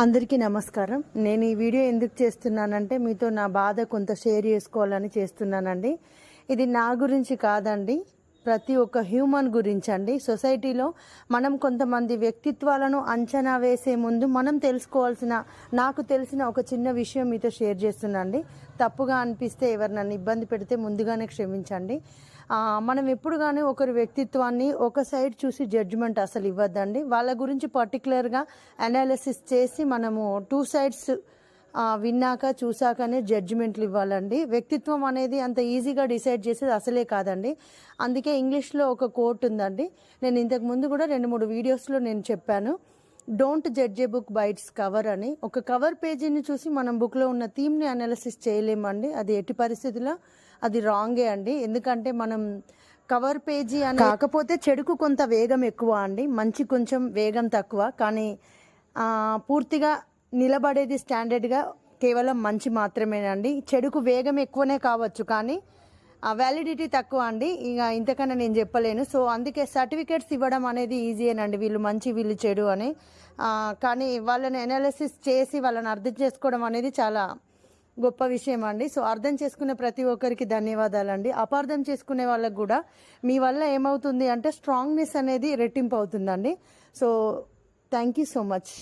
అందరికీ నమస్కారం. నేను ఈ వీడియో ఎందుకు చేస్తున్నానంటే మీతో నా బాధ కొంత షేర్ చేసుకోవాలని చేస్తున్నానండి. ఇది నా గురించి కాదండి, ప్రతి ఒక్క హ్యూమన్ గురించి అండి. సొసైటీలో మనం కొంతమంది వ్యక్తిత్వాలను అంచనా వేసే ముందు మనం నాకు తెలిసిన ఒక చిన్న విషయం మీతో షేర్ చేస్తున్నానండి. తప్పుగా అనిపిస్తే ఎవరు నన్ను ఇబ్బంది పెడితే ముందుగానే క్షమించండి. మనం ఎప్పుడు కానీ ఒకరి వ్యక్తిత్వాన్ని ఒక సైడ్ చూసి జడ్జిమెంట్ అసలు ఇవ్వద్దండి. వాళ్ళ గురించి పర్టికులర్గా అనాలిసిస్ చేసి మనము టూ సైడ్స్ విన్నాక చూసాకనే జడ్జిమెంట్లు ఇవ్వాలండి. వ్యక్తిత్వం అనేది అంత ఈజీగా డిసైడ్ చేసేది అసలే కాదండి. అందుకే ఇంగ్లీష్లో ఒక కోట్ ఉందండి, నేను ఇంతకు ముందు కూడా 2-3 వీడియోస్లో నేను చెప్పాను. Don't judge A book by its cover అని. ఒక కవర్ పేజీని చూసి మనం బుక్లో ఉన్న థీమ్ని అనాలిసిస్ చేయలేమండి. అది ఎట్టి పరిస్థితుల్లో అది రాంగే అండి. ఎందుకంటే మనం కవర్ పేజీ అని కాకపోతే చెడుకు కొంత వేగం ఎక్కువ అండి, మంచి కొంచెం వేగం తక్కువ. కానీ పూర్తిగా నిలబడేది స్టాండర్డ్గా కేవలం మంచి మాత్రమేనండి. చెడుకు వేగం ఎక్కువనే కావచ్చు కానీ వ్యాలిడిటీ తక్కువ అండి. ఇక ఇంతకన్నా నేను చెప్పలేను. సో అందుకే సర్టిఫికేట్స్ ఇవ్వడం అనేది ఈజీయేనండి, వీళ్ళు మంచి వీళ్ళు చెడు అని. కానీ వాళ్ళని అనాలిసిస్ చేసి వాళ్ళని అర్థం చేసుకోవడం అనేది చాలా గొప్ప విషయం అండి. సో అర్థం చేసుకునే ప్రతి ఒక్కరికి ధన్యవాదాలండి. అపార్థం చేసుకునే వాళ్ళకు కూడా మీ వల్ల ఏమవుతుంది అంటే స్ట్రాంగ్నెస్ అనేది రెట్టింపు అవుతుందండి. So thank you so much.